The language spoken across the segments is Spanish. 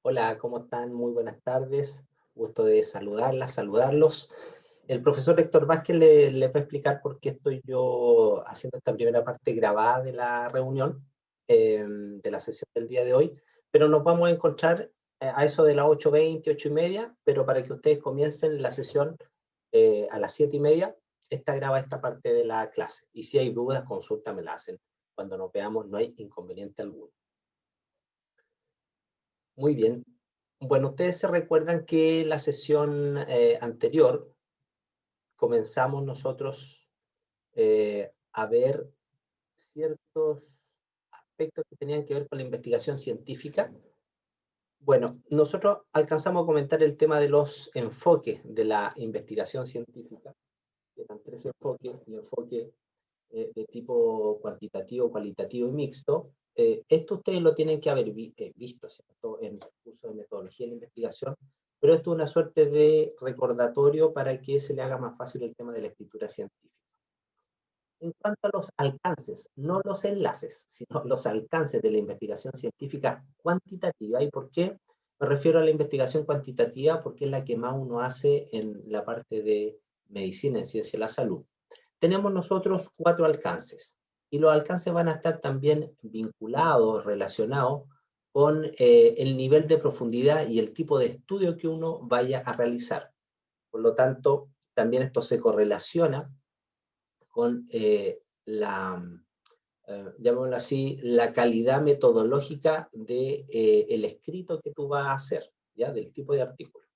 Hola, ¿cómo están? Muy buenas tardes. Gusto de saludarlos. El profesor Héctor Vázquez les va a explicar por qué estoy yo haciendo esta primera parte grabada de la reunión, de la sesión del día de hoy, pero nos vamos a encontrar a eso de las 8:20, 8:30, pero para que ustedes comiencen la sesión a las 7:30, graba esta parte de la clase. Y si hay dudas, consulta, me la hacen. Cuando nos veamos, no hay inconveniente alguno. Muy bien. Bueno, ustedes se recuerdan que la sesión anterior comenzamos nosotros a ver ciertos aspectos que tenían que ver con la investigación científica. Bueno, nosotros alcanzamos a comentar el tema de los enfoques de la investigación científica, que eran tres enfoques: el enfoque de tipo cuantitativo, cualitativo y mixto. Esto ustedes lo tienen que haber visto, ¿cierto?, en el curso de metodología de la investigación, pero esto es una suerte de recordatorio para que se le haga más fácil el tema de la escritura científica. En cuanto a los alcances, no los enlaces, sino los alcances de la investigación científica cuantitativa. ¿Y por qué me refiero a la investigación cuantitativa? Porque es la que más uno hace en la parte de medicina, en ciencia de la salud. Tenemos nosotros 4 alcances, y los alcances van a estar también vinculados, relacionados con el nivel de profundidad y el tipo de estudio que uno vaya a realizar. Por lo tanto, también esto se correlaciona con llamémoslo así, la calidad metodológica de el escrito que tú vas a hacer, ¿ya? Del tipo de artículo.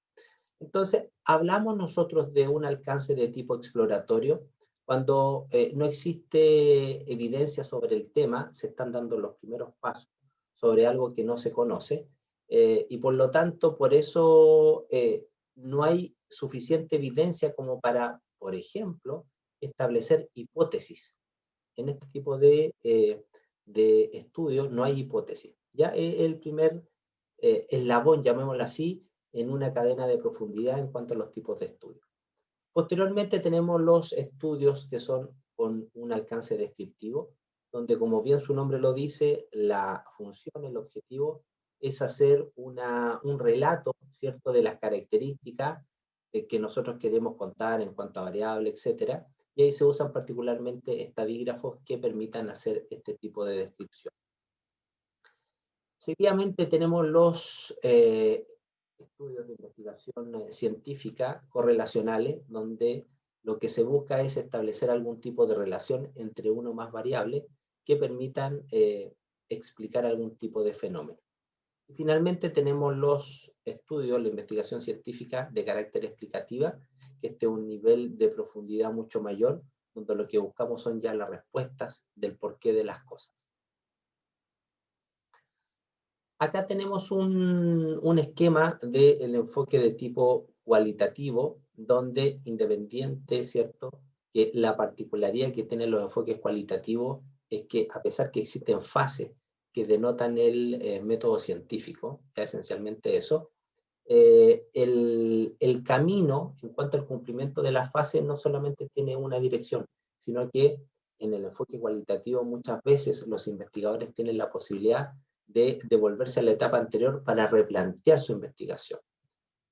Entonces, hablamos nosotros de un alcance de tipo exploratorio cuando no existe evidencia sobre el tema, se están dando los primeros pasos sobre algo que no se conoce, y por lo tanto, por eso no hay suficiente evidencia como para, por ejemplo, establecer hipótesis. En este tipo de estudios no hay hipótesis. Ya el primer eslabón, llamémoslo así, en una cadena de profundidad en cuanto a los tipos de estudios. Posteriormente tenemos los estudios que son con un alcance descriptivo, donde, como bien su nombre lo dice, la función, el objetivo es hacer un relato, ¿cierto?, de las características que nosotros queremos contar en cuanto a variables, etcétera, y ahí se usan particularmente estadígrafos que permitan hacer este tipo de descripción. Seguidamente tenemos los estudios de investigación científica correlacionales, donde lo que se busca es establecer algún tipo de relación entre uno o más variables que permitan explicar algún tipo de fenómeno. Y finalmente tenemos los estudios, la investigación científica de carácter explicativa, que este es un nivel de profundidad mucho mayor, donde lo que buscamos son ya las respuestas del porqué de las cosas. Acá tenemos un esquema del enfoque de tipo cualitativo, donde independiente, ¿cierto?, que la particularidad que tienen los enfoques cualitativos es que, a pesar que existen fases que denotan el método científico, esencialmente eso, el camino en cuanto al cumplimiento de las fases no solamente tiene una dirección, sino que en el enfoque cualitativo muchas veces los investigadores tienen la posibilidad de devolverse a la etapa anterior para replantear su investigación.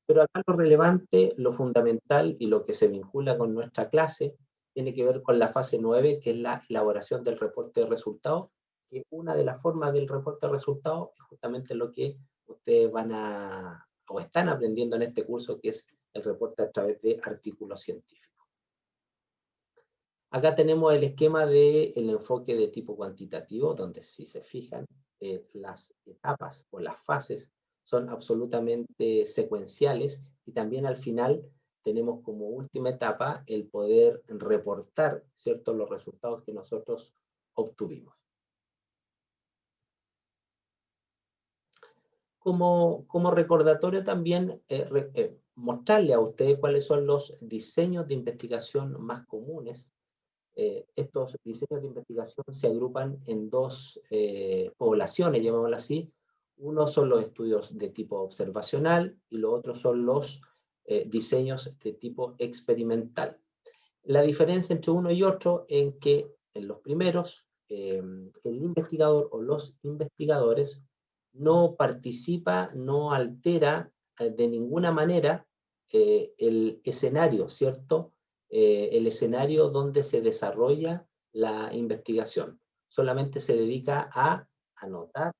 Pero acá lo relevante, lo fundamental y lo que se vincula con nuestra clase tiene que ver con la fase 9, que es la elaboración del reporte de resultados, que una de las formas del reporte de resultados es justamente lo que ustedes van a, o están aprendiendo en este curso, que es el reporte a través de artículos científicos. Acá tenemos el esquema del enfoque de tipo cuantitativo, donde, si se fijan, las etapas o las fases son absolutamente secuenciales, y también al final tenemos como última etapa el poder reportar, ¿cierto?, los resultados que nosotros obtuvimos. Como recordatorio también, mostrarle a ustedes cuáles son los diseños de investigación más comunes. Estos diseños de investigación se agrupan en dos poblaciones, llamémoslo así. Uno son los estudios de tipo observacional y los otros son los diseños de tipo experimental. La diferencia entre uno y otro en que en los primeros, el investigador o los investigadores no participa, no altera de ninguna manera el escenario, ¿cierto? El escenario donde se desarrolla la investigación. Solamente se dedica a anotar,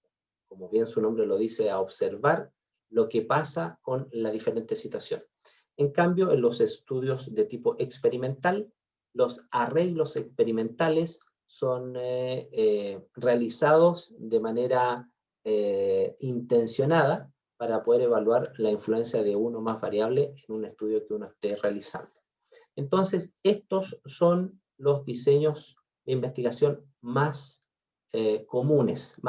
como bien su nombre lo dice, a observar lo que pasa con la diferente situación. En cambio, en los estudios de tipo experimental, los arreglos experimentales son realizados de manera intencionada para poder evaluar la influencia de uno o más variables en un estudio que uno esté realizando. Entonces, estos son los diseños de investigación más comunes.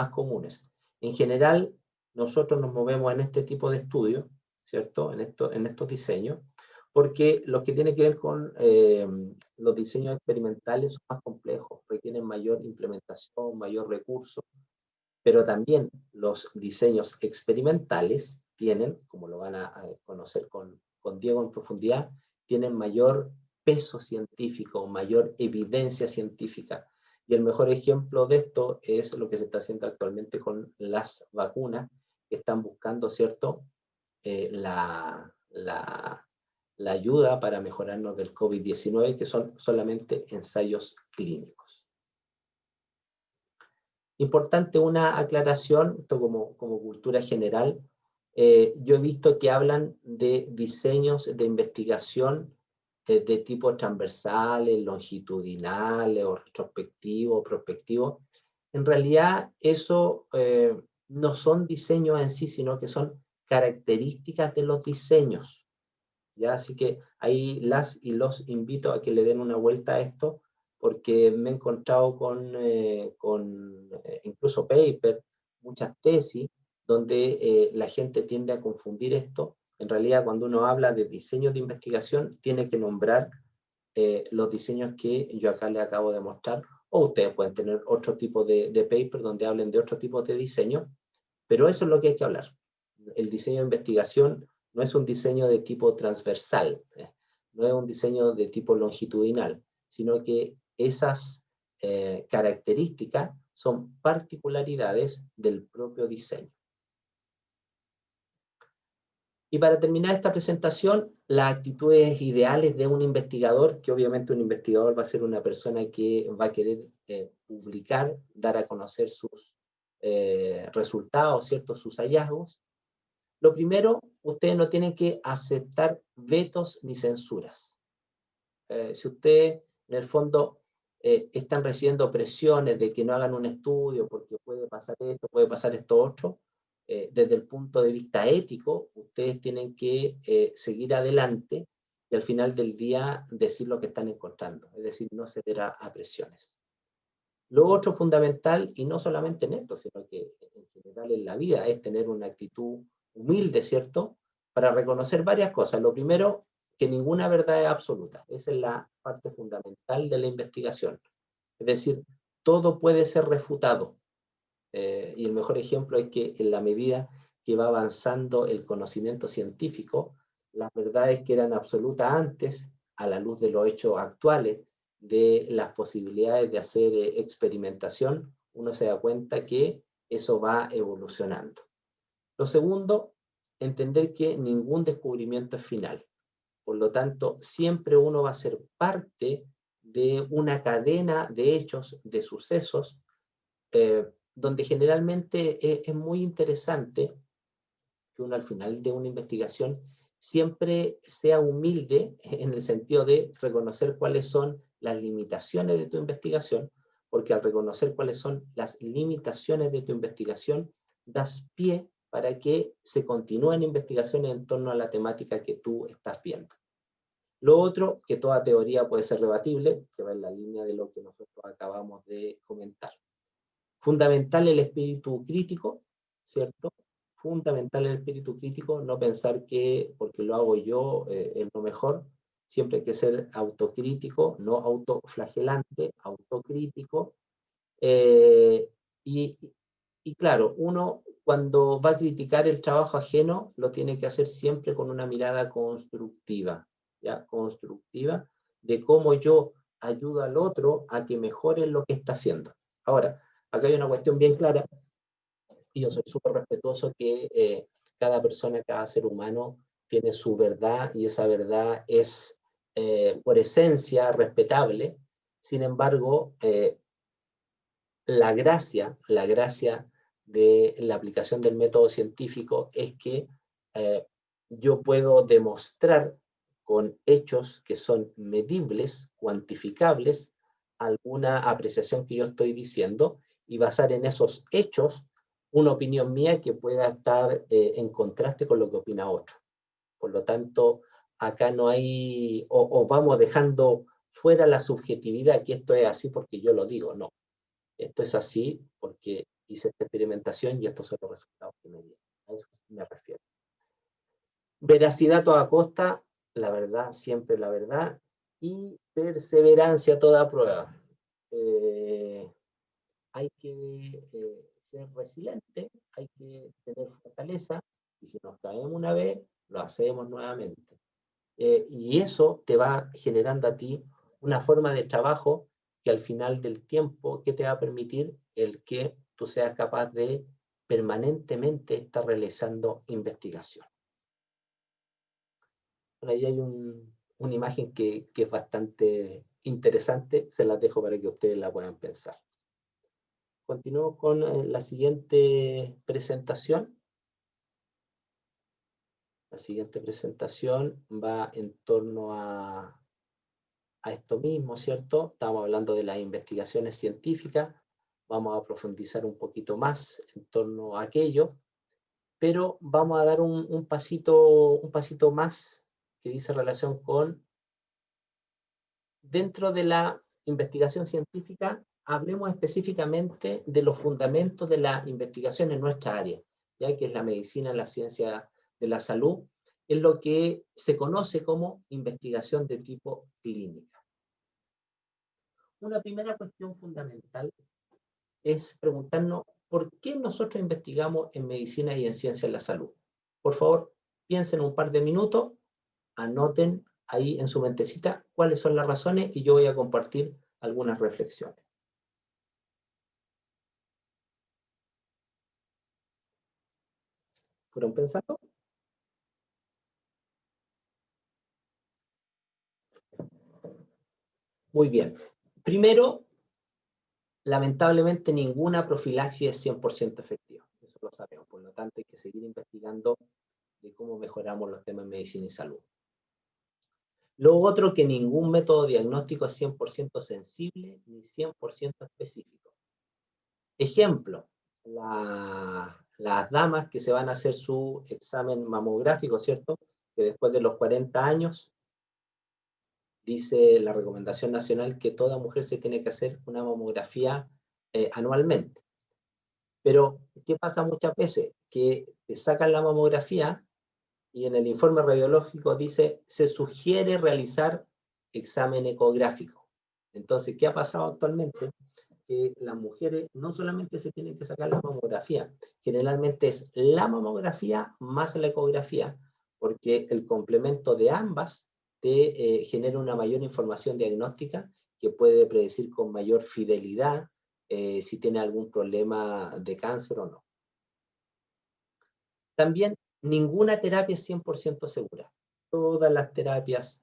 En general, nosotros nos movemos en este tipo de estudios, ¿cierto? En estos diseños, porque lo que tiene que ver con los diseños experimentales son más complejos, requieren mayor implementación, mayor recurso, pero también los diseños experimentales tienen, como lo van a conocer con Diego en profundidad, tienen mayor peso científico, mayor evidencia científica. Y el mejor ejemplo de esto es lo que se está haciendo actualmente con las vacunas, que están buscando, ¿cierto?, la ayuda para mejorarnos del COVID-19, que son solamente ensayos clínicos. Importante una aclaración, esto como cultura general. Yo he visto que hablan de diseños de investigación de tipo transversales, longitudinales, o retrospectivo, prospectivo. En realidad, eso no son diseños en sí, sino que son características de los diseños. ¿Ya? Así que ahí las y los invito a que le den una vuelta a esto, porque me he encontrado con incluso paper, muchas tesis, donde la gente tiende a confundir esto. En realidad, cuando uno habla de diseño de investigación, tiene que nombrar los diseños que yo acá le acabo de mostrar, o ustedes pueden tener otro tipo de paper donde hablen de otro tipo de diseño, pero eso es lo que hay que hablar. El diseño de investigación no es un diseño de tipo transversal, no es un diseño de tipo longitudinal, sino que esas características son particularidades del propio diseño. Y para terminar esta presentación, las actitudes ideales de un investigador, que obviamente un investigador va a ser una persona que va a querer publicar, dar a conocer sus resultados, ¿cierto?, sus hallazgos. Lo primero, ustedes no tienen que aceptar vetos ni censuras. Si ustedes, en el fondo, están recibiendo presiones de que no hagan un estudio porque puede pasar esto otro, desde el punto de vista ético, ustedes tienen que seguir adelante y al final del día decir lo que están encontrando, es decir, no ceder a presiones. Lo otro fundamental, y no solamente en esto, sino que en general en la vida, es tener una actitud humilde, ¿cierto?, para reconocer varias cosas. Lo primero, que ninguna verdad es absoluta. Esa es la parte fundamental de la investigación. Es decir, todo puede ser refutado. Y el mejor ejemplo es que en la medida que va avanzando el conocimiento científico, las verdades que eran absolutas antes, a la luz de los hechos actuales, de las posibilidades de hacer experimentación, uno se da cuenta que eso va evolucionando. Lo segundo, entender que ningún descubrimiento es final. Por lo tanto, siempre uno va a ser parte de una cadena de hechos, de sucesos, donde generalmente es muy interesante que uno al final de una investigación siempre sea humilde en el sentido de reconocer cuáles son las limitaciones de tu investigación, porque al reconocer cuáles son las limitaciones de tu investigación, das pie para que se continúen investigaciones en torno a la temática que tú estás viendo. Lo otro, que toda teoría puede ser rebatible, que va en la línea de lo que nosotros acabamos de comentar. Fundamental el espíritu crítico, ¿cierto? Fundamental el espíritu crítico, no pensar que porque lo hago yo es lo mejor. Siempre hay que ser autocrítico, no autoflagelante, autocrítico. Y claro, uno cuando va a criticar el trabajo ajeno, lo tiene que hacer siempre con una mirada constructiva, ¿ya? Constructiva, de cómo yo ayudo al otro a que mejore lo que está haciendo. Ahora, acá hay una cuestión bien clara, y yo soy súper respetuoso que cada persona, cada ser humano tiene su verdad y esa verdad es por esencia respetable. Sin embargo, la gracia de la aplicación del método científico es que yo puedo demostrar con hechos que son medibles, cuantificables, alguna apreciación que yo estoy diciendo y basar en esos hechos una opinión mía que pueda estar en contraste con lo que opina otro. Por lo tanto, acá no hay, o vamos dejando fuera la subjetividad, que esto es así porque yo lo digo, no. Esto es así porque hice esta experimentación y estos son los resultados que me dieron. A eso me refiero. Veracidad a toda costa, la verdad, siempre la verdad, y perseverancia a toda prueba. Hay que ser resiliente, hay que tener fortaleza, y si nos caemos una vez, lo hacemos nuevamente. Y eso te va generando a ti una forma de trabajo que al final del tiempo, que te va a permitir el que tú seas capaz de permanentemente estar realizando investigación. Bueno, ahí hay una imagen que es bastante interesante, se las dejo para que ustedes la puedan pensar. Continúo con la siguiente presentación. La siguiente presentación va en torno a esto mismo, ¿cierto? Estamos hablando de las investigaciones científicas, vamos a profundizar un poquito más en torno a aquello, pero vamos a dar un pasito más que dice relación con, dentro de la investigación científica, hablemos específicamente de los fundamentos de la investigación en nuestra área, ya que es la medicina, la ciencia de la salud, es lo que se conoce como investigación de tipo clínica. Una primera cuestión fundamental es preguntarnos por qué nosotros investigamos en medicina y en ciencia de la salud. Por favor, piensen un par de minutos, anoten ahí en su mentecita cuáles son las razones y yo voy a compartir algunas reflexiones. ¿Fueron pensando? Muy bien. Primero, lamentablemente ninguna profilaxis es 100% efectiva. Eso lo sabemos. Por lo tanto, hay que seguir investigando de cómo mejoramos los temas de medicina y salud. Lo otro, que ningún método diagnóstico es 100% sensible ni 100% específico. Ejemplo, las damas que se van a hacer su examen mamográfico, ¿cierto? Que después de los 40 años, dice la recomendación nacional que toda mujer se tiene que hacer una mamografía anualmente. Pero, ¿qué pasa muchas veces? Que te sacan la mamografía y en el informe radiológico dice, se sugiere realizar examen ecográfico. Entonces, ¿qué ha pasado actualmente? Que las mujeres no solamente se tienen que sacar la mamografía, generalmente es la mamografía más la ecografía, porque el complemento de ambas te genera una mayor información diagnóstica que puede predecir con mayor fidelidad si tiene algún problema de cáncer o no. También ninguna terapia es 100% segura. Todas las terapias,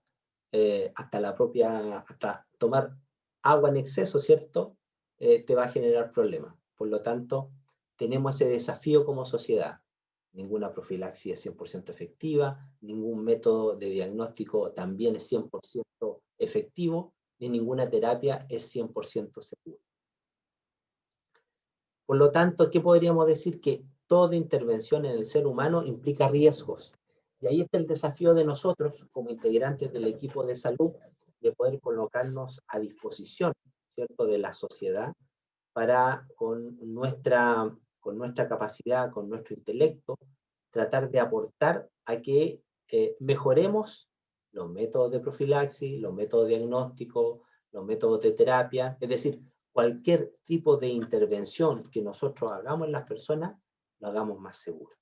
hasta tomar agua en exceso, ¿cierto? Te va a generar problemas. Por lo tanto, tenemos ese desafío como sociedad. Ninguna profilaxis es 100% efectiva, ningún método de diagnóstico también es 100% efectivo, ni ninguna terapia es 100% segura. Por lo tanto, ¿qué podríamos decir? Que toda intervención en el ser humano implica riesgos. Y ahí está el desafío de nosotros, como integrantes del equipo de salud, de poder colocarnos a disposición, ¿cierto?, de la sociedad para, con nuestra capacidad, con nuestro intelecto, tratar de aportar a que mejoremos los métodos de profilaxis, los métodos diagnósticos, los métodos de terapia, es decir, cualquier tipo de intervención que nosotros hagamos en las personas, lo hagamos más seguro.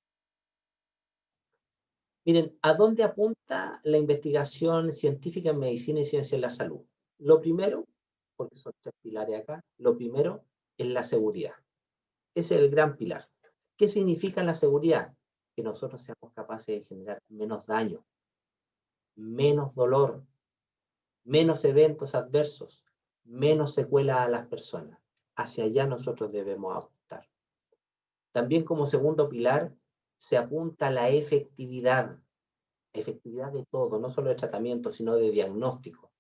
Miren, ¿a dónde apunta la investigación científica en medicina y ciencia de la salud? Lo primero, porque son tres pilares acá, lo primero es la seguridad. Ese es el gran pilar. ¿Qué significa la seguridad? Que nosotros seamos capaces de generar menos daño, menos dolor, menos eventos adversos, menos secuelas a las personas. Hacia allá nosotros debemos apuntar. También como segundo pilar se apunta a la efectividad de todo, no solo de tratamiento, sino de diagnóstico.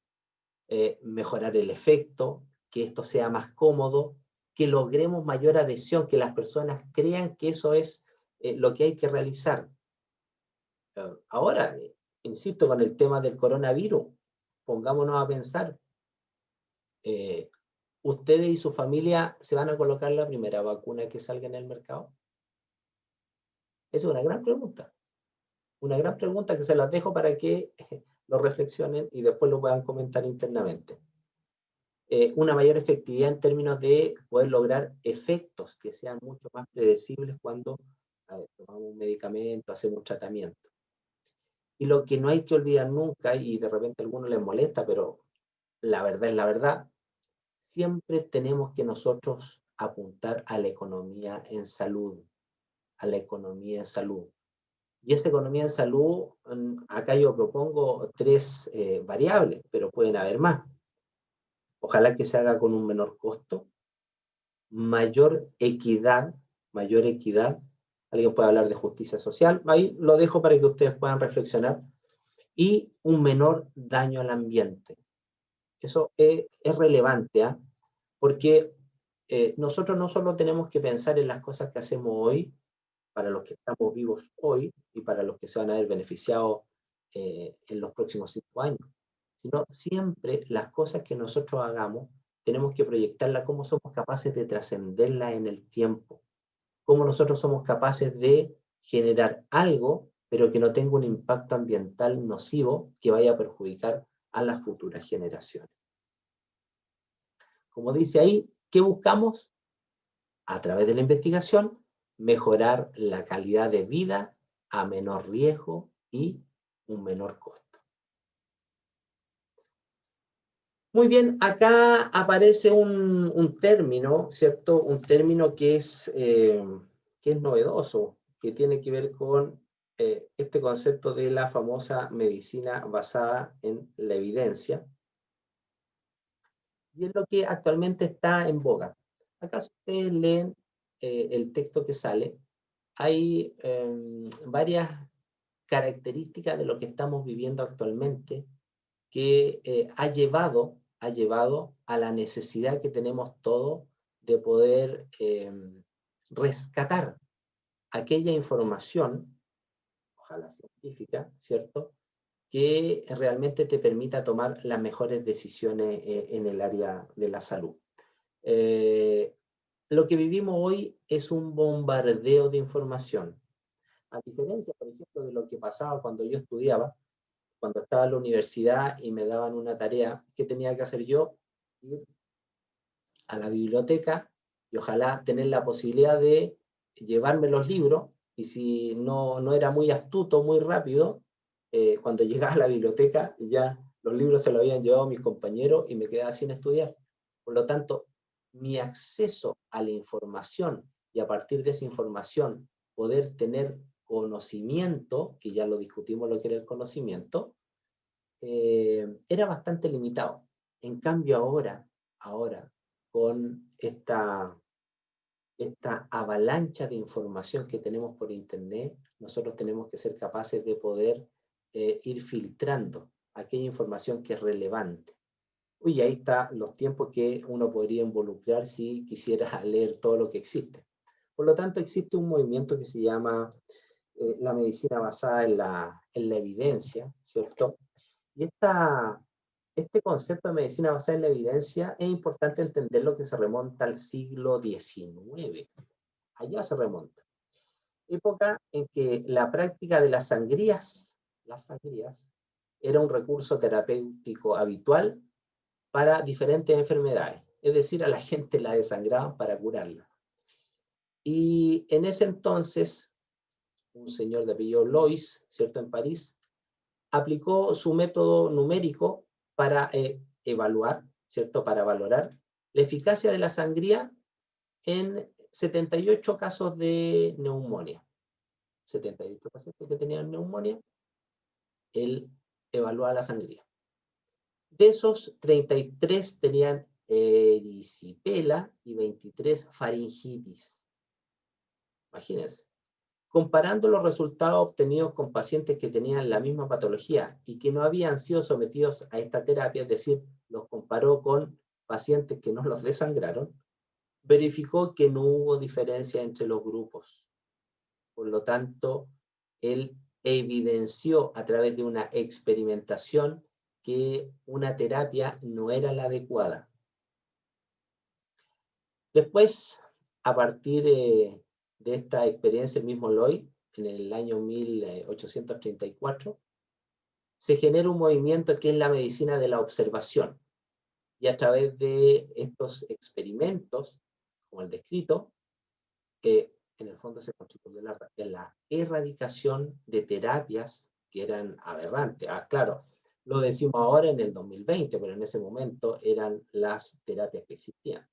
Mejorar el efecto, que esto sea más cómodo, que logremos mayor adhesión, que las personas crean que eso es lo que hay que realizar. Ahora, insisto, con el tema del coronavirus, pongámonos a pensar, ¿ustedes y su familia se van a colocar la primera vacuna que salga en el mercado? Esa es una gran pregunta. Una gran pregunta que se las dejo para que lo reflexionen y después lo puedan comentar internamente. Una mayor efectividad en términos de poder lograr efectos que sean mucho más predecibles cuando tomamos un medicamento, hacemos un tratamiento. Y lo que no hay que olvidar nunca, y de repente a algunos les molesta, pero la verdad es la verdad, siempre tenemos que nosotros apuntar a la economía en salud, a la economía en salud. Y esa economía en salud, acá yo propongo 3 variables, pero pueden haber más. Ojalá que se haga con un menor costo, mayor equidad, alguien puede hablar de justicia social, ahí lo dejo para que ustedes puedan reflexionar, y un menor daño al ambiente. Eso es relevante, ¿eh? Porque nosotros no solo tenemos que pensar en las cosas que hacemos hoy, para los que estamos vivos hoy y para los que se van a ver beneficiados en los próximos 5 años, sino siempre las cosas que nosotros hagamos tenemos que proyectarlas, cómo somos capaces de trascenderla en el tiempo, cómo nosotros somos capaces de generar algo, pero que no tenga un impacto ambiental nocivo que vaya a perjudicar a las futuras generaciones. Como dice ahí, ¿qué buscamos? A través de la investigación, mejorar la calidad de vida a menor riesgo y un menor costo. Muy bien, acá aparece un término, ¿cierto? Un término que es novedoso, que tiene que ver con este concepto de la famosa medicina basada en la evidencia. Y es lo que actualmente está en boga. Acá si ustedes leen el texto que sale, hay varias características de lo que estamos viviendo actualmente que ha llevado a la necesidad que tenemos todos de poder rescatar aquella información, ojalá científica, ¿cierto?, que realmente te permita tomar las mejores decisiones en el área de la salud. Lo que vivimos hoy es un bombardeo de información. A diferencia, por ejemplo, de lo que pasaba cuando yo estudiaba, cuando estaba en la universidad y me daban una tarea, ¿qué tenía que hacer yo? Ir a la biblioteca y ojalá tener la posibilidad de llevarme los libros, y si no era muy astuto, muy rápido, cuando llegaba a la biblioteca ya los libros se los habían llevado mis compañeros y me quedaba sin estudiar. Por lo tanto, mi acceso a la información y a partir de esa información poder tener conocimiento, que ya lo discutimos lo que era el conocimiento, era bastante limitado. En cambio ahora con esta avalancha de información que tenemos por internet, nosotros tenemos que ser capaces de poder ir filtrando aquella información que es relevante. Uy, ahí están los tiempos que uno podría involucrar si quisiera leer todo lo que existe. Por lo tanto, existe un movimiento que se llama la medicina basada en la evidencia, ¿cierto? Y este concepto de medicina basada en la evidencia es importante entenderlo, que se remonta al siglo XIX. Allá se remonta. Época en que la práctica de las sangrías era un recurso terapéutico habitual para diferentes enfermedades. Es decir, a la gente la desangraban para curarla. Y en ese entonces, un señor de apellido Lois, ¿cierto?, en París, aplicó su método numérico para evaluar, ¿cierto?, para valorar la eficacia de la sangría en 78 casos de neumonía. 78 pacientes que tenían neumonía, él evaluaba la sangría. De esos, 33 tenían erisipela y 23 faringitis. Imagínense. Comparando los resultados obtenidos con pacientes que tenían la misma patología y que no habían sido sometidos a esta terapia, es decir, los comparó con pacientes que no los desangraron, verificó que no hubo diferencia entre los grupos. Por lo tanto, él evidenció a través de una experimentación que una terapia no era la adecuada. Después, a partir de esta experiencia, el mismo Loy, en el año 1834, se genera un movimiento que es la medicina de la observación. Y a través de estos experimentos, como el descrito, en el fondo se constituyó la erradicación de terapias que eran aberrantes. Claro, lo decimos ahora en el 2020, pero en ese momento eran las terapias que existían.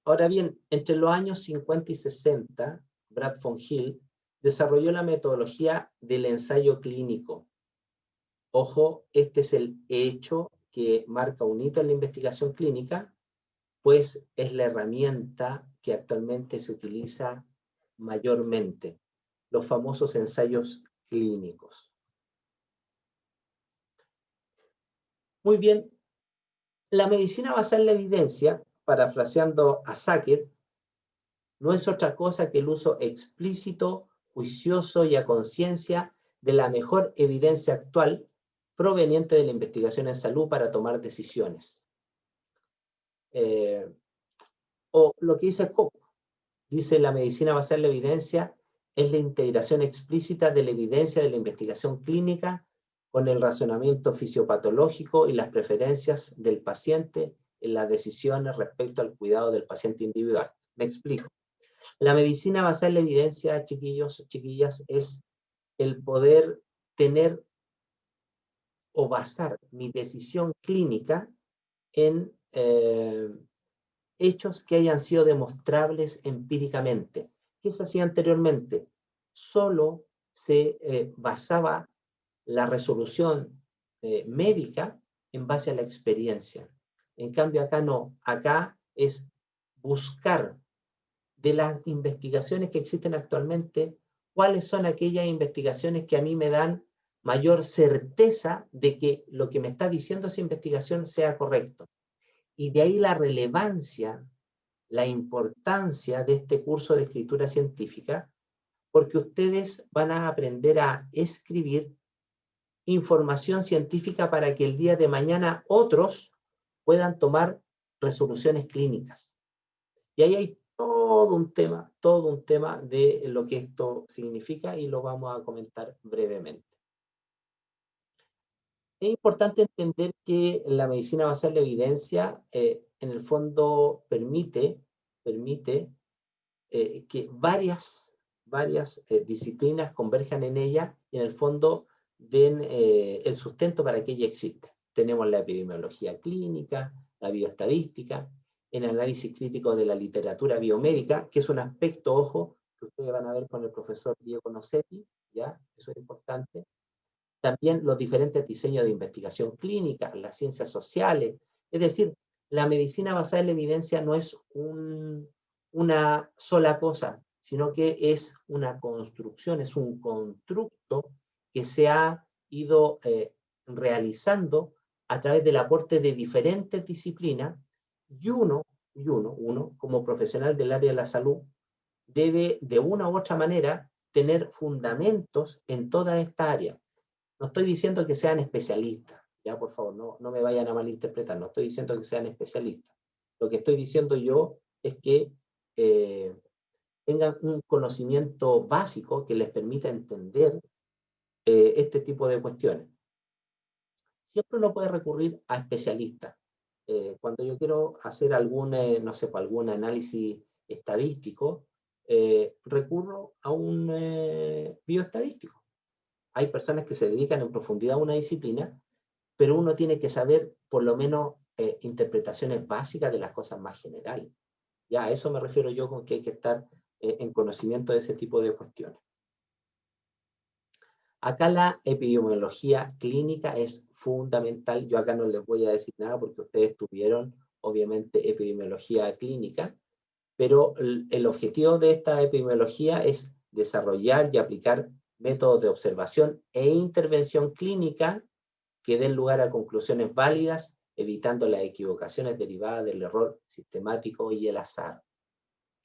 Ahora bien, entre los años 50 y 60, Brad von Hill desarrolló la metodología del ensayo clínico. Ojo, este es el hecho que marca un hito en la investigación clínica, pues es la herramienta que actualmente se utiliza mayormente, los famosos ensayos clínicos. Muy bien, la medicina basada en la evidencia, parafraseando a Sackett, no es otra cosa que el uso explícito, juicioso y a conciencia de la mejor evidencia actual proveniente de la investigación en salud para tomar decisiones. O lo que dice Koch, dice la medicina basada en la evidencia es la integración explícita de la evidencia de la investigación clínica con el razonamiento fisiopatológico y las preferencias del paciente en las decisiones respecto al cuidado del paciente individual. Me explico. La medicina basada en la evidencia, chiquillos, chiquillas, es el poder tener o basar mi decisión clínica en hechos que hayan sido demostrables empíricamente. ¿Qué se hacía anteriormente? Solo se basaba la resolución médica en base a la experiencia. En cambio, acá no. Acá es buscar de las investigaciones que existen actualmente, cuáles son aquellas investigaciones que a mí me dan mayor certeza de que lo que me está diciendo esa investigación sea correcto. Y de ahí la relevancia, la importancia de este curso de escritura científica, porque ustedes van a aprender a escribir información científica para que el día de mañana otros puedan tomar resoluciones clínicas. Y ahí hay todo un tema de lo que esto significa y lo vamos a comentar brevemente. Es importante entender que la medicina basada en la evidencia, en el fondo, permite que varias disciplinas converjan en ella y en el fondo den el sustento para que ella exista. Tenemos la epidemiología clínica, la bioestadística, el análisis crítico de la literatura biomédica, que es un aspecto, ojo, que ustedes van a ver con el profesor Diego Nocetti, ¿ya? Eso es importante. También los diferentes diseños de investigación clínica, las ciencias sociales. Es decir, la medicina basada en la evidencia no es una sola cosa, sino que es una construcción, es un constructo que se ha ido realizando a través del aporte de diferentes disciplinas y uno como profesional del área de la salud debe de una u otra manera tener fundamentos en toda esta área. No estoy diciendo que sean especialistas, ya por favor, no me vayan a malinterpretar, no estoy diciendo que sean especialistas. Lo que estoy diciendo yo es que tengan un conocimiento básico que les permita entender este tipo de cuestiones. Siempre uno puede recurrir a especialistas. Cuando yo quiero hacer algún análisis estadístico, recurro a un bioestadístico. Hay personas que se dedican en profundidad a una disciplina, pero uno tiene que saber por lo menos interpretaciones básicas de las cosas más generales. Ya, a eso me refiero yo con que hay que estar en conocimiento de ese tipo de cuestiones. Acá la epidemiología clínica es fundamental. Yo acá no les voy a decir nada porque ustedes tuvieron, obviamente, epidemiología clínica, pero el objetivo de esta epidemiología es desarrollar y aplicar métodos de observación e intervención clínica que den lugar a conclusiones válidas, evitando las equivocaciones derivadas del error sistemático y el azar.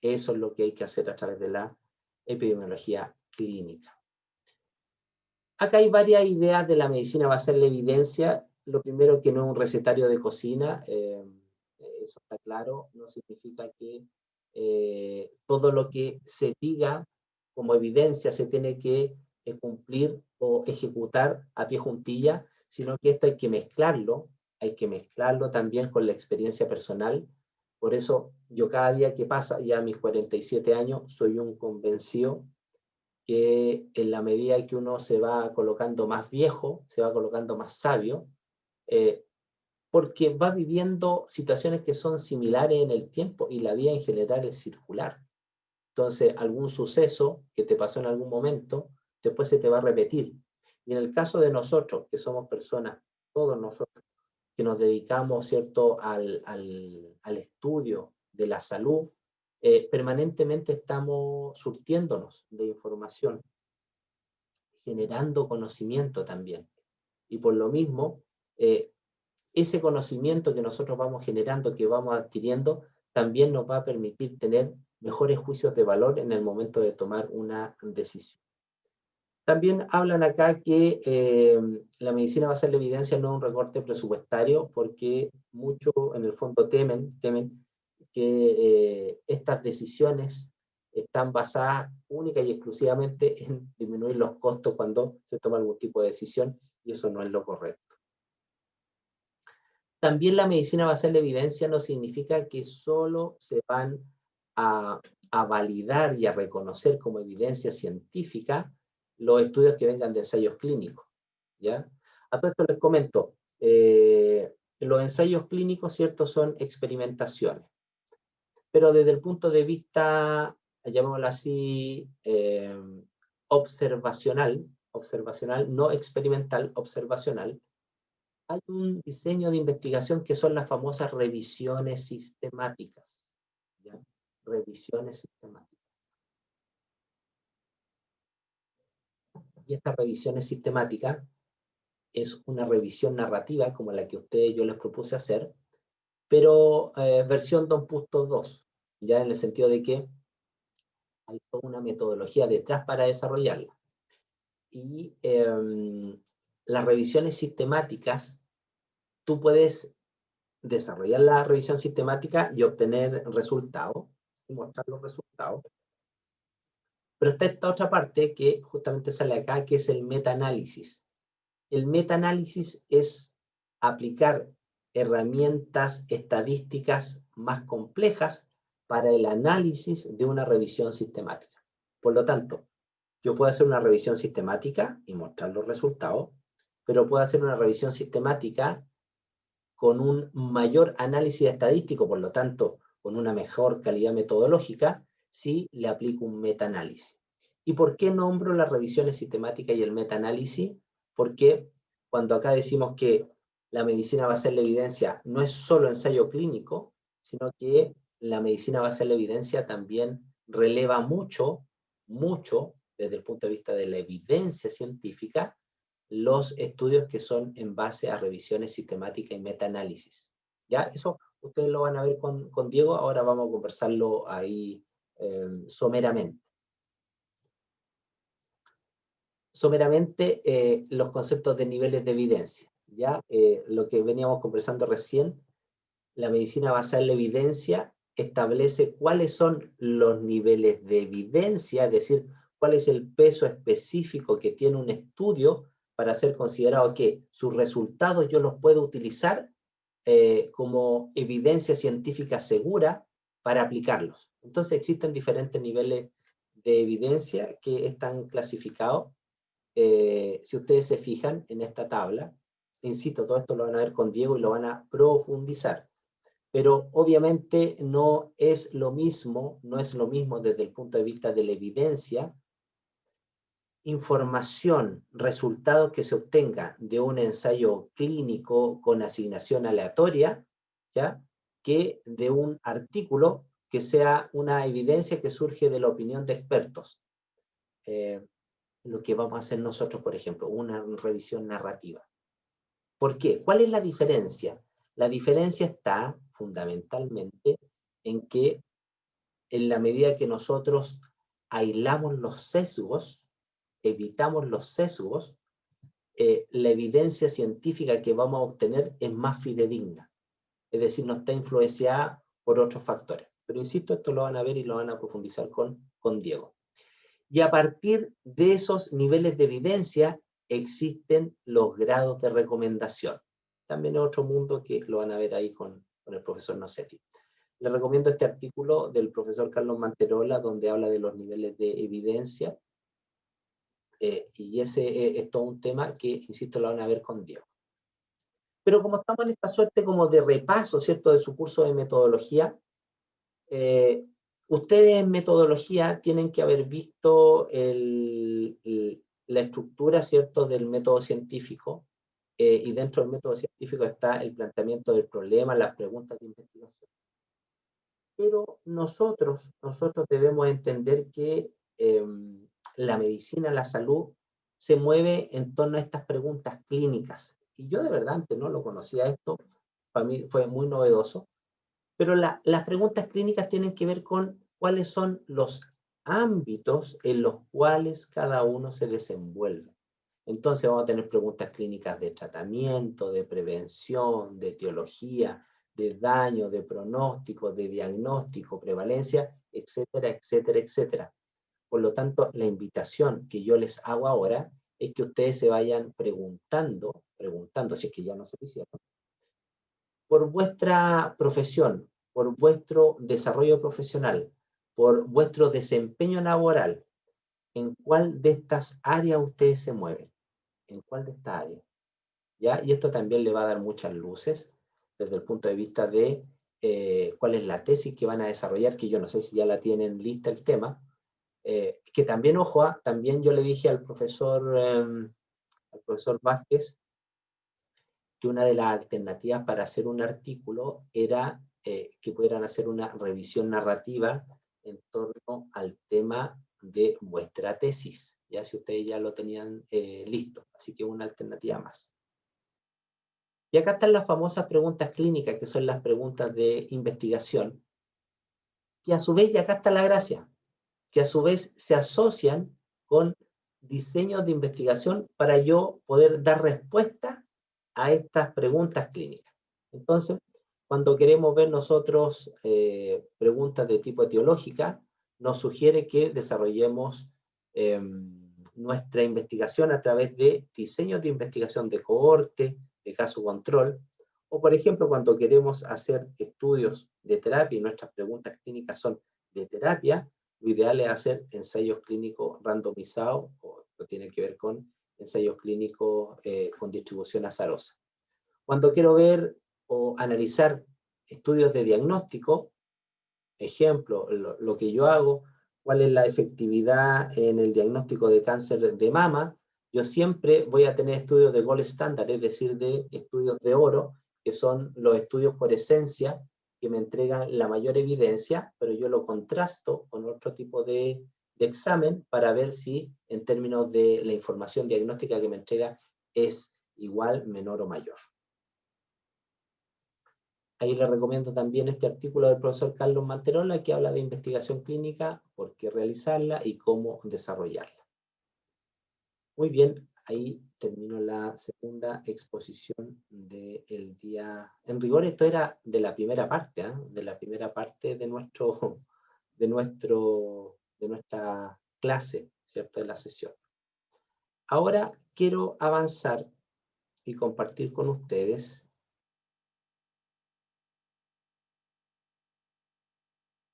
Eso es lo que hay que hacer a través de la epidemiología clínica. Acá hay varias ideas de la medicina basada en la evidencia. Lo primero, que no es un recetario de cocina, eso está claro, no significa que todo lo que se diga como evidencia se tiene que cumplir o ejecutar a pie juntilla, sino que esto hay que mezclarlo también con la experiencia personal. Por eso yo cada día que pasa, ya a mis 47 años, soy un convencido que en la medida que uno se va colocando más viejo, se va colocando más sabio, eh, porque va viviendo situaciones que son similares en el tiempo y la vida en general es circular. Entonces, algún suceso que te pasó en algún momento, después se te va a repetir. Y en el caso de nosotros, que somos personas, todos nosotros, que nos dedicamos, ¿cierto?, al estudio de la salud, permanentemente estamos surtiéndonos de información, generando conocimiento también. Y por lo mismo, ese conocimiento que nosotros vamos generando, que vamos adquiriendo, también nos va a permitir tener mejores juicios de valor en el momento de tomar una decisión. También hablan acá que la medicina basada en la evidencia no es un recorte presupuestario, porque muchos en el fondo temen que estas decisiones están basadas única y exclusivamente en disminuir los costos cuando se toma algún tipo de decisión, y eso no es lo correcto. También la medicina basada en la evidencia no significa que solo se van a validar y a reconocer como evidencia científica los estudios que vengan de ensayos clínicos, ¿ya? A todo esto les comento, los ensayos clínicos, ¿cierto?, son experimentaciones, pero desde el punto de vista, llamémoslo así, observacional, no experimental, observacional, hay un diseño de investigación que son las famosas revisiones sistemáticas, ¿ya? Revisiones sistemáticas. Y estas revisiones sistemáticas es una revisión narrativa como la que yo les propuse hacer, pero versión 2.2, ya en el sentido de que hay toda una metodología detrás para desarrollarla. Y las revisiones sistemáticas, tú puedes desarrollar la revisión sistemática y obtener resultados, y mostrar los resultados. Pero está esta otra parte que justamente sale acá, que es el metaanálisis. El metaanálisis es aplicar herramientas estadísticas más complejas para el análisis de una revisión sistemática. Por lo tanto, yo puedo hacer una revisión sistemática y mostrar los resultados, pero puedo hacer una revisión sistemática con un mayor análisis estadístico, por lo tanto, con una mejor calidad metodológica, si le aplico un metaanálisis. ¿Y por qué nombro las revisiones sistemáticas y el metaanálisis? Porque cuando acá decimos que la medicina basada en la evidencia no es solo ensayo clínico, sino que la medicina basada en la evidencia también releva mucho, desde el punto de vista de la evidencia científica, los estudios que son en base a revisiones sistemáticas y metaanálisis. ¿Ya? Eso ustedes lo van a ver con Diego, ahora vamos a conversarlo ahí someramente. Someramente, los conceptos de niveles de evidencia. ¿Ya? Lo que veníamos conversando recién, la medicina basada en la evidencia establece cuáles son los niveles de evidencia, es decir, cuál es el peso específico que tiene un estudio para ser considerado que sus resultados yo los puedo utilizar como evidencia científica segura para aplicarlos. Entonces existen diferentes niveles de evidencia que están clasificados. Si ustedes se fijan en esta tabla, insisto, todo esto lo van a ver con Diego y lo van a profundizar. pero obviamente no es lo mismo desde el punto de vista de la evidencia, información, resultados que se obtenga de un ensayo clínico con asignación aleatoria, ¿ya? Que de un artículo que sea una evidencia que surge de la opinión de expertos. Lo que vamos a hacer nosotros, por ejemplo, una revisión narrativa. ¿Por qué? ¿Cuál es la diferencia? La diferencia está fundamentalmente en que en la medida que nosotros aislamos los sesgos, evitamos los sesgos, la evidencia científica que vamos a obtener es más fidedigna. Es decir, no está influenciada por otros factores. Pero insisto, esto lo van a ver y lo van a profundizar con Diego. Y a partir de esos niveles de evidencia existen los grados de recomendación. También es otro mundo que lo van a ver ahí con el profesor Nocetti. Les recomiendo este artículo del profesor Carlos Manterola, donde habla de los niveles de evidencia. Y ese es todo un tema que, insisto, lo van a ver con Diego. Pero como estamos en esta suerte como de repaso, ¿cierto?, de su curso de metodología, ustedes en metodología tienen que haber visto la estructura, ¿cierto?, del método científico, y dentro del método científico está el planteamiento del problema, las preguntas de investigación. Pero nosotros debemos entender que la medicina, la salud, se mueve en torno a estas preguntas clínicas. Y yo de verdad antes no lo conocía esto, para mí fue muy novedoso, pero las preguntas clínicas tienen que ver con cuáles son los ámbitos en los cuales cada uno se desenvuelve. Entonces vamos a tener preguntas clínicas de tratamiento, de prevención, de etiología, de daño, de pronóstico, de diagnóstico, prevalencia, etcétera, etcétera, etcétera. Por lo tanto, la invitación que yo les hago ahora es que ustedes se vayan preguntando, si es que ya no se lo hicieron, por vuestra profesión, por vuestro desarrollo profesional, por vuestro desempeño laboral, ¿en cuál de estas áreas ustedes se mueven? ¿En cuál de estas áreas? ¿Ya? Y esto también le va a dar muchas luces desde el punto de vista de cuál es la tesis que van a desarrollar, que yo no sé si ya la tienen lista el tema, que también, ojo, también yo le dije al profesor Vázquez que una de las alternativas para hacer un artículo era que pudieran hacer una revisión narrativa en torno al tema de vuestra tesis, ya si ustedes ya lo tenían listo, así que una alternativa más. Y acá están las famosas preguntas clínicas, que son las preguntas de investigación, que a su vez, y acá está la gracia, que a su vez se asocian con diseños de investigación para yo poder dar respuesta a estas preguntas clínicas. Entonces, cuando queremos ver nosotros preguntas de tipo etiológica, nos sugiere que desarrollemos nuestra investigación a través de diseños de investigación de cohorte, de caso control, o por ejemplo, cuando queremos hacer estudios de terapia y nuestras preguntas clínicas son de terapia, lo ideal es hacer ensayos clínicos randomizados, o tiene que ver con ensayos clínicos con distribución azarosa. Cuando quiero ver o analizar estudios de diagnóstico, ejemplo, lo que yo hago, cuál es la efectividad en el diagnóstico de cáncer de mama, yo siempre voy a tener estudios de gold standard, es decir, de estudios de oro, que son los estudios por esencia, que me entregan la mayor evidencia, pero yo lo contrasto con otro tipo de examen para ver si en términos de la información diagnóstica que me entrega es igual, menor o mayor. Ahí les recomiendo también este artículo del profesor Carlos Manterola que habla de investigación clínica, por qué realizarla y cómo desarrollarla. Muy bien, ahí termino la segunda exposición del día. En rigor esto era de la primera parte, de la primera parte de nuestra clase, ¿cierto? De la sesión. Ahora quiero avanzar y compartir con ustedes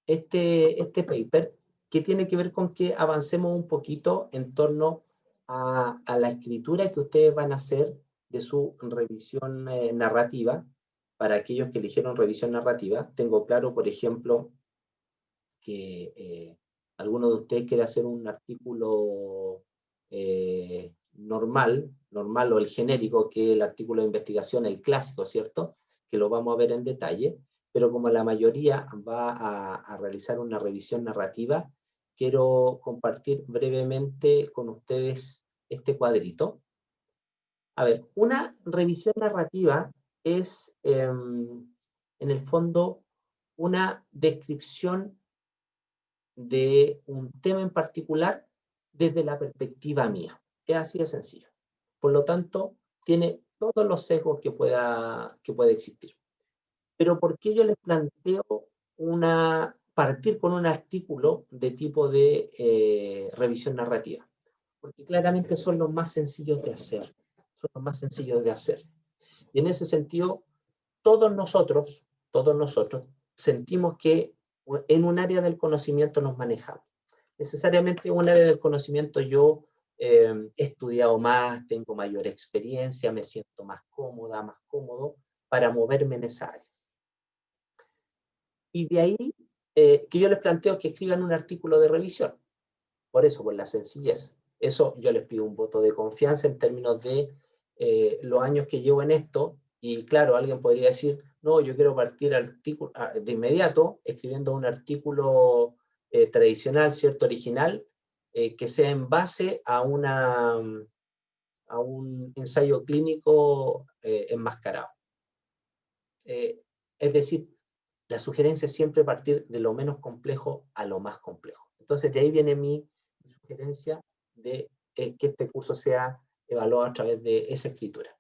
este paper, que tiene que ver con que avancemos un poquito en torno a la escritura que ustedes van a hacer de su revisión narrativa, para aquellos que eligieron revisión narrativa. Tengo claro, por ejemplo, que alguno de ustedes quiere hacer un artículo normal o el genérico, que es el artículo de investigación, el clásico, ¿cierto? Que lo vamos a ver en detalle, pero como la mayoría va a realizar una revisión narrativa, quiero compartir brevemente con ustedes este cuadrito. A ver, una revisión narrativa es, en el fondo, una descripción de un tema en particular desde la perspectiva mía. Es así de sencillo. Por lo tanto, tiene todos los sesgos que puede existir. Pero ¿por qué yo les planteo partir con un artículo de tipo de revisión narrativa? Porque claramente son los más sencillos de hacer. Son los más sencillos de hacer. Y en ese sentido, todos nosotros sentimos que en un área del conocimiento nos manejamos. Necesariamente en un área del conocimiento yo he estudiado más, tengo mayor experiencia, me siento más cómoda, más cómodo para moverme en esa área. Y de ahí que yo les planteo que escriban un artículo de revisión. Por eso, por la sencillez. Eso yo les pido un voto de confianza en términos de los años que llevo en esto. Y claro, alguien podría decir, no, yo quiero partir de inmediato escribiendo un artículo tradicional, ¿cierto? Original, que sea en base a un ensayo clínico enmascarado. Es decir, la sugerencia es siempre partir de lo menos complejo a lo más complejo. Entonces, de ahí viene mi sugerencia de que este curso sea evaluado a través de esa escritura.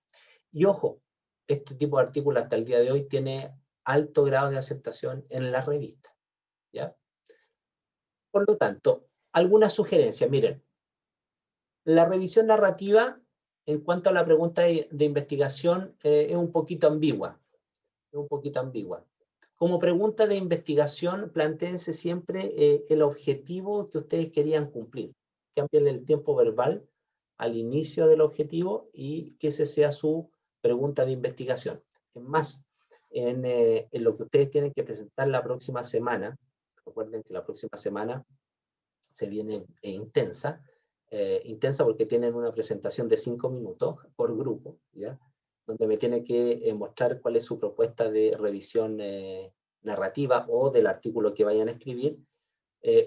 Y ojo, este tipo de artículo hasta el día de hoy tiene alto grado de aceptación en la revista, ¿ya? Por lo tanto, algunas sugerencias. Miren, la revisión narrativa, en cuanto a la pregunta de investigación, es un poquito ambigua. Es un poquito ambigua. Como pregunta de investigación, plantéense siempre el objetivo que ustedes querían cumplir. Cambien el tiempo verbal al inicio del objetivo y que ese sea su pregunta de investigación. Es más, en lo que ustedes tienen que presentar la próxima semana, recuerden que la próxima semana se viene intensa porque tienen una presentación de 5 minutos por grupo, ¿ya? Donde me tiene que mostrar cuál es su propuesta de revisión narrativa o del artículo que vayan a escribir.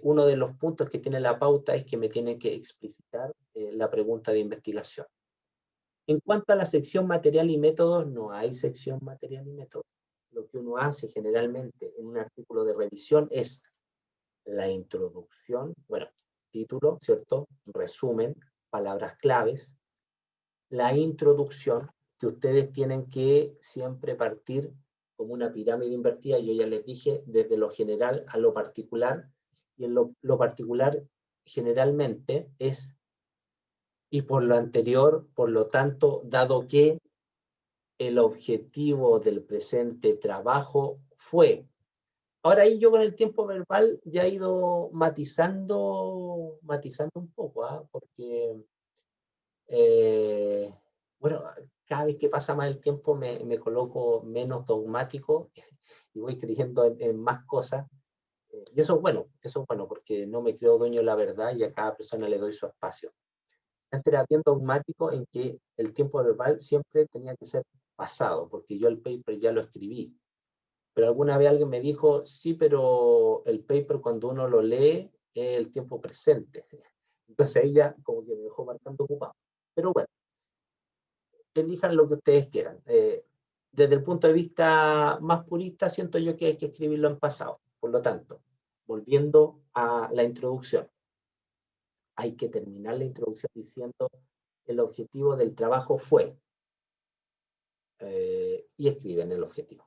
Uno de los puntos que tiene la pauta es que me tienen que explicitar la pregunta de investigación. En cuanto a la sección material y métodos, no hay sección material y métodos. Lo que uno hace generalmente en un artículo de revisión es la introducción, bueno, título, ¿cierto? Resumen, palabras claves, la introducción, que ustedes tienen que siempre partir como una pirámide invertida, yo ya les dije, desde lo general a lo particular, y en lo particular generalmente es, y por lo anterior, por lo tanto, dado que el objetivo del presente trabajo fue. Ahora ahí yo con el tiempo verbal ya he ido matizando un poco, porque, bueno, cada vez que pasa más el tiempo me coloco menos dogmático y voy creyendo en más cosas. Y eso es bueno porque no me creo dueño de la verdad y a cada persona le doy su espacio. Antes era bien dogmático en que el tiempo verbal siempre tenía que ser pasado, porque yo el paper ya lo escribí. Pero alguna vez alguien me dijo, sí, pero el paper cuando uno lo lee es el tiempo presente. Entonces ahí ya como que me dejó marcando ocupado. Pero bueno, elijan lo que ustedes quieran. Desde el punto de vista más purista, siento yo que hay que escribirlo en pasado. Por lo tanto, volviendo a la introducción, hay que terminar la introducción diciendo el objetivo del trabajo fue, y escriben el objetivo.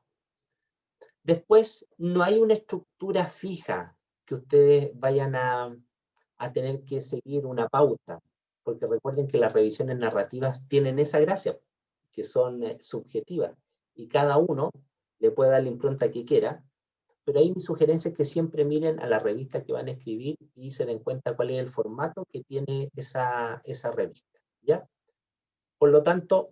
Después, no hay una estructura fija que ustedes vayan a tener que seguir una pauta, porque recuerden que las revisiones narrativas tienen esa gracia, que son subjetivas, y cada uno le puede dar la impronta que quiera, pero ahí mi sugerencia es que siempre miren a la revista que van a escribir y se den cuenta cuál es el formato que tiene esa revista, ¿ya? Por lo tanto,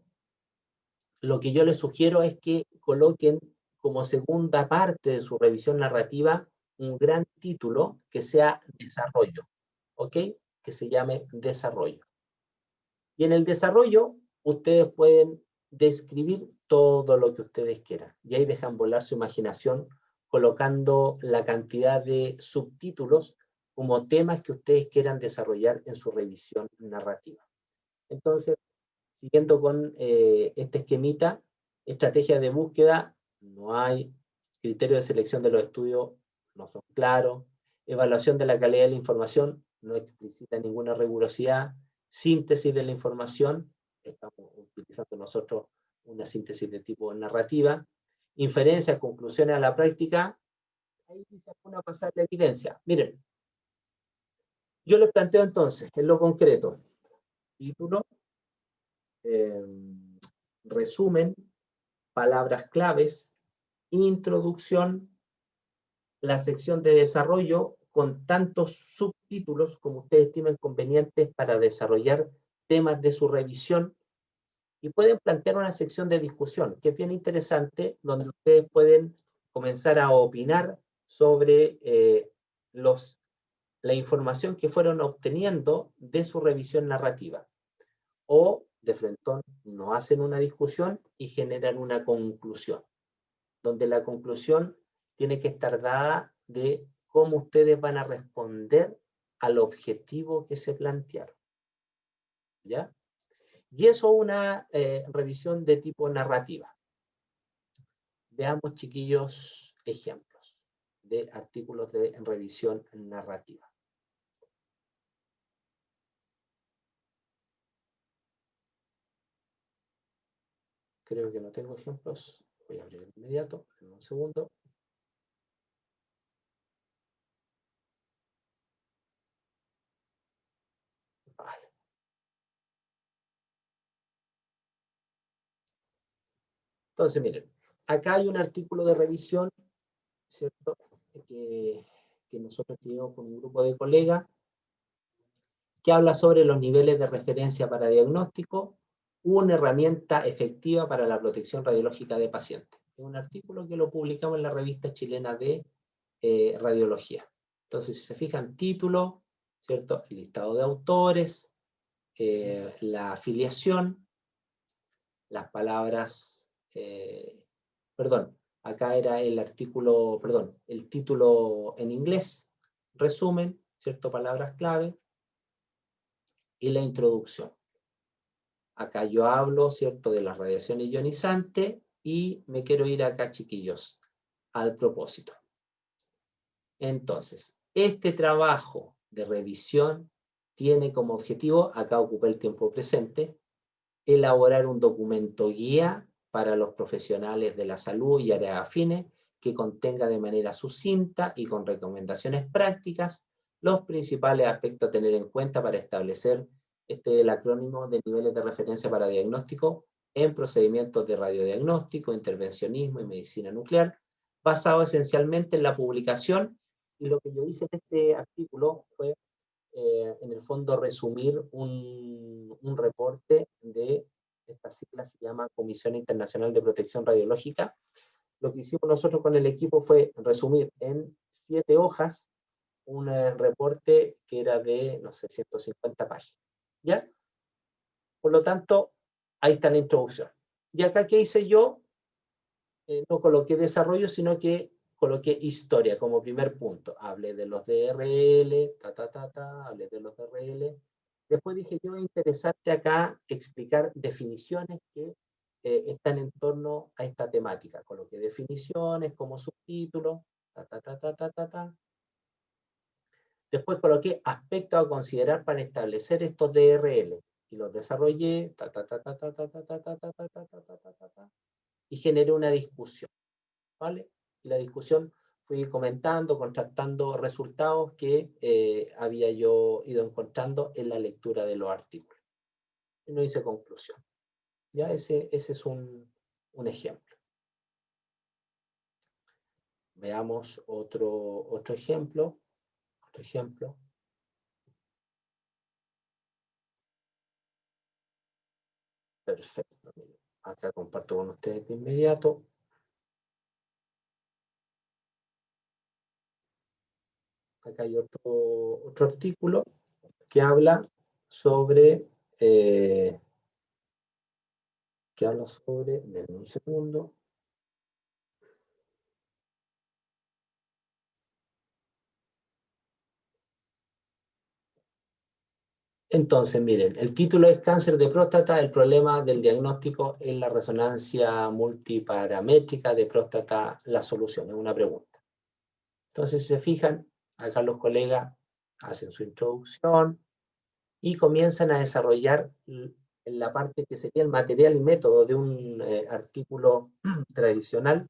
lo que yo les sugiero es que coloquen como segunda parte de su revisión narrativa un gran título que sea desarrollo, ¿ok? Que se llame desarrollo. Y en el desarrollo, ustedes pueden describir todo lo que ustedes quieran. Y ahí dejan volar su imaginación colocando la cantidad de subtítulos como temas que ustedes quieran desarrollar en su revisión narrativa. Entonces, siguiendo con este esquemita, estrategia de búsqueda, no hay, criterio de selección de los estudios no son claros, evaluación de la calidad de la información no explicita ninguna rigurosidad, síntesis de la información, estamos utilizando nosotros una síntesis de tipo narrativa, inferencias, conclusiones a la práctica, ahí dice una pasar la evidencia. Miren, yo les planteo entonces, en lo concreto, título, eh, resumen, palabras claves, introducción, la sección de desarrollo con tantos subtítulos como ustedes estimen convenientes para desarrollar temas de su revisión y pueden plantear una sección de discusión que es bien interesante donde ustedes pueden comenzar a opinar sobre la información que fueron obteniendo de su revisión narrativa o de frentón no hacen una discusión y generan una conclusión, donde la conclusión tiene que estar dada de cómo ustedes van a responder al objetivo que se plantearon. ¿Ya? Y eso es una revisión de tipo narrativa. Veamos, chiquillos, ejemplos de artículos de revisión narrativa. Creo que no tengo ejemplos. Voy a abrir de inmediato, en un segundo. Vale. Entonces, miren, acá hay un artículo de revisión, ¿cierto? Que nosotros tenemos con un grupo de colegas, que habla sobre los niveles de referencia para diagnóstico, una herramienta efectiva para la protección radiológica de pacientes. Es un artículo que lo publicamos en la revista chilena de radiología. Entonces, si se fijan, título, ¿cierto? El listado de autores, la afiliación, las palabras, perdón, acá era el artículo, perdón, el título en inglés, resumen, ¿cierto? Palabras clave, y la introducción. Acá yo hablo, ¿cierto?, de las radiaciones ionizantes y me quiero ir acá, chiquillos, al propósito. Entonces, este trabajo de revisión tiene como objetivo, acá ocupé el tiempo presente, elaborar un documento guía para los profesionales de la salud y áreas afines que contenga de manera sucinta y con recomendaciones prácticas los principales aspectos a tener en cuenta para establecer el acrónimo de niveles de referencia para diagnóstico en procedimientos de radiodiagnóstico, intervencionismo y medicina nuclear, basado esencialmente en la publicación. Y lo que yo hice en este artículo fue en el fondo resumir un reporte de esta sigla, se llama Comisión Internacional de Protección Radiológica. Lo que hicimos nosotros con el equipo fue resumir en 7 hojas un reporte que era de, no sé, 150 páginas. ¿Ya? Por lo tanto, ahí está la introducción. Y acá, ¿qué hice yo? No coloqué desarrollo, sino que coloqué historia como primer punto. Hablé de los DRL, hablé de los DRL. Después dije, yo es interesante acá explicar definiciones que están en torno a esta temática. Coloqué definiciones como subtítulo, Después coloqué aspectos a considerar para establecer estos DRL y los desarrollé, y generé una discusión. ¿Vale? Y la discusión fui comentando, contrastando resultados que había yo ido encontrando en la lectura de los artículos. Y no hice conclusión. Ya ese es un ejemplo. Veamos otro ejemplo. Otro ejemplo. Perfecto. Acá comparto con ustedes de inmediato. Acá hay otro artículo que habla sobre, denme un segundo. Entonces, miren, el título es Cáncer de próstata, el problema del diagnóstico en la resonancia multiparamétrica de próstata, la solución, es una pregunta. Entonces, si se fijan, acá los colegas hacen su introducción y comienzan a desarrollar la parte que sería el material y método de un artículo tradicional.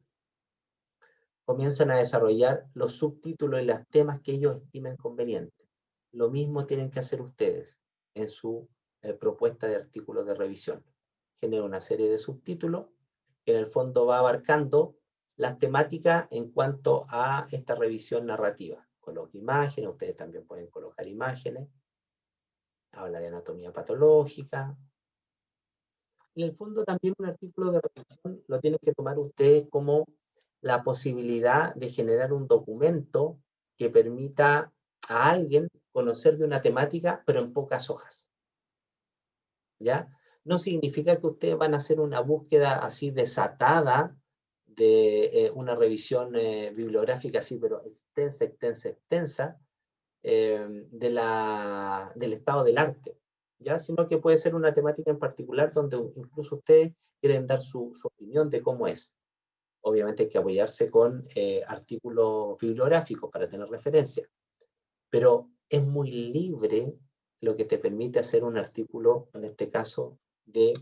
Comienzan a desarrollar los subtítulos y los temas que ellos estimen convenientes. Lo mismo tienen que hacer ustedes en su propuesta de artículos de revisión. Genera una serie de subtítulos que en el fondo va abarcando las temáticas en cuanto a esta revisión narrativa. Coloca imágenes, ustedes también pueden colocar imágenes. Habla de anatomía patológica. En el fondo también un artículo de revisión lo tienen que tomar ustedes como la posibilidad de generar un documento que permita a alguien conocer de una temática, pero en pocas hojas. ¿Ya? No significa que ustedes van a hacer una búsqueda así desatada de una revisión bibliográfica así, pero extensa, del estado del arte, ¿ya? Sino que puede ser una temática en particular donde incluso ustedes quieren dar su opinión de cómo es. Obviamente hay que apoyarse con artículos bibliográficos para tener referencia, pero es muy libre lo que te permite hacer un artículo, en este caso, de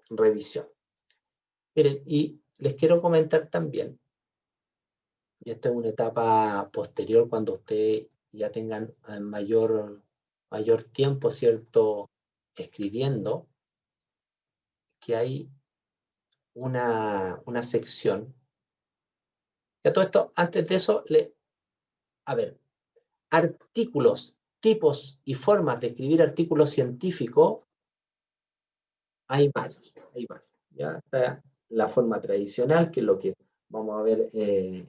revisión. Miren, y les quiero comentar también, y esta es una etapa posterior cuando ustedes ya tengan mayor tiempo, ¿cierto?, escribiendo, que hay una sección. Y a todo esto, antes de eso, a ver, artículos, tipos y formas de escribir artículos científicos, hay varios. Ya está la forma tradicional, que es lo que vamos a ver en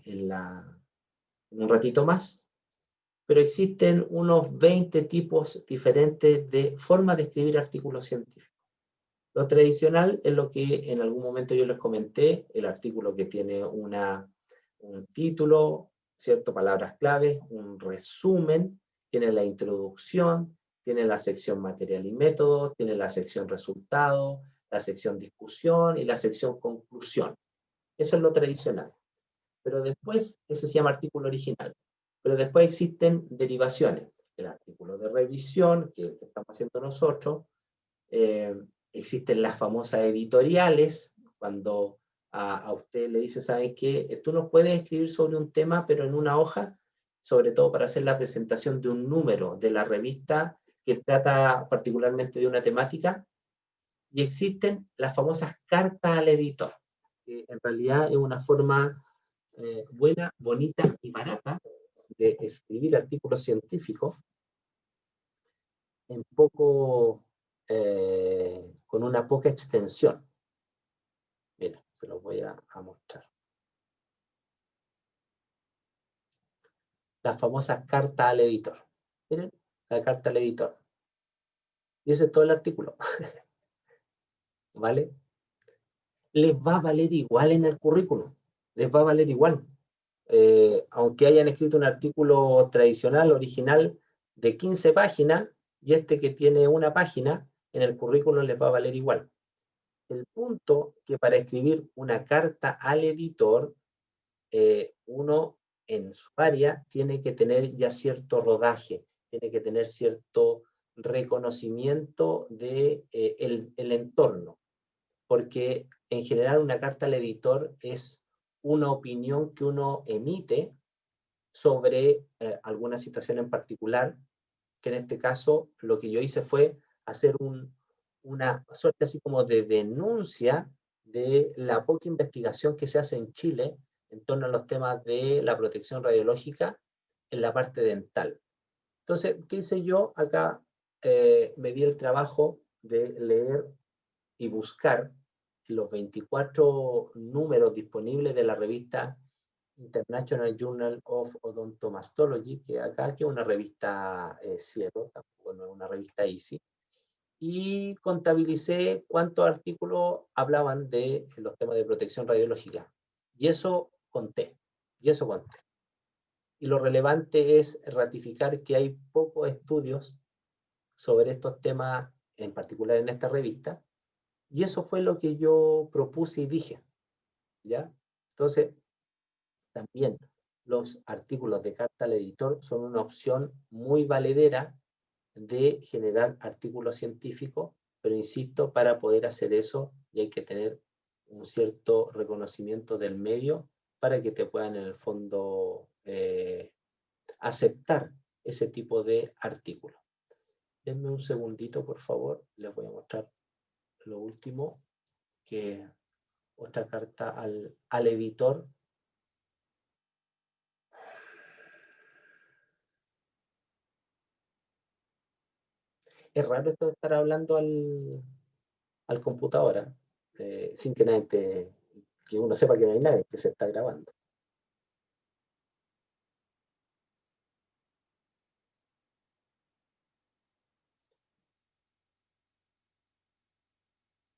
un ratito más, pero existen unos 20 tipos diferentes de formas de escribir artículos científicos. Lo tradicional es lo que en algún momento yo les comenté, el artículo que tiene un título, ¿cierto? Palabras claves, un resumen, tiene la introducción, tiene la sección material y método, tiene la sección resultado, la sección discusión y la sección conclusión. Eso es lo tradicional. Pero después, ese se llama artículo original. Pero después existen derivaciones. El artículo de revisión, que estamos haciendo nosotros. Existen las famosas editoriales, cuando a usted le dice, ¿sabe qué? Tú no puedes escribir sobre un tema, pero en una hoja, sobre todo para hacer la presentación de un número de la revista que trata particularmente de una temática. Y existen las famosas cartas al editor, que en realidad es una forma buena, bonita y barata de escribir artículos científicos en poco, con una poca extensión. Mira, se los voy a mostrar. La famosa carta al editor. Miren, la carta al editor. Y ese es todo el artículo. ¿Vale? Les va a valer igual en el currículum. Les va a valer igual. Aunque hayan escrito un artículo tradicional, original, de 15 páginas, y este que tiene una página, en el currículum les va a valer igual. El punto que para escribir una carta al editor, uno en su área tiene que tener ya cierto rodaje, tiene que tener cierto reconocimiento de el entorno, porque en general una carta al editor es una opinión que uno emite sobre alguna situación en particular, que en este caso lo que yo hice fue hacer una suerte así como de denuncia de la poca investigación que se hace en Chile en torno a los temas de la protección radiológica en la parte dental. Entonces, ¿qué hice yo? Acá me di el trabajo de leer y buscar los 24 números disponibles de la revista International Journal of Odontomastology, que acá que es una revista ciego, tampoco no es una revista easy, y contabilicé cuántos artículos hablaban de los temas de protección radiológica. Y eso conté, y lo relevante es ratificar que hay pocos estudios sobre estos temas, en particular en esta revista, y eso fue lo que yo propuse y dije, ¿ya? Entonces, también los artículos de carta al editor son una opción muy valedera de generar artículos científicos, pero insisto, para poder hacer eso y hay que tener un cierto reconocimiento del medio para que te puedan en el fondo aceptar ese tipo de artículos. Denme un segundito, por favor, les voy a mostrar lo último, que otra carta al editor. Es raro esto de estar hablando al computador, sin que nadie que uno sepa que no hay nadie, que se está grabando.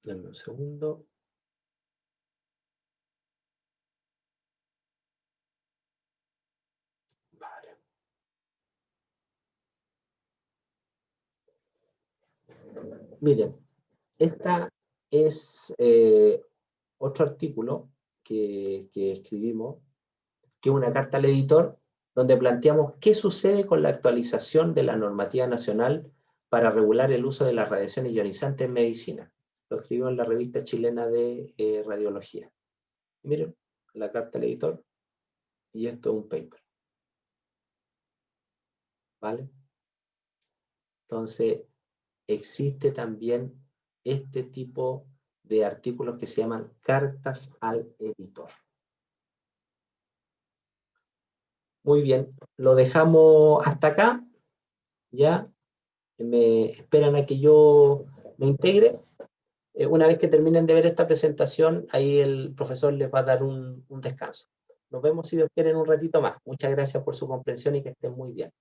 Denme un segundo. Vale. Miren, esta es otro artículo que escribimos, que es una carta al editor, donde planteamos qué sucede con la actualización de la normativa nacional para regular el uso de la radiación ionizante en medicina. Lo escribimos en la revista chilena de radiología. Miren, la carta al editor, y esto es un paper. ¿Vale? Entonces, existe también este tipo de artículos que se llaman cartas al editor. Muy bien, lo dejamos hasta acá. Ya me esperan a que yo me integre. Una vez que terminen de ver esta presentación, ahí el profesor les va a dar un descanso. Nos vemos, si Dios quiere, en un ratito más. Muchas gracias por su comprensión y que estén muy bien.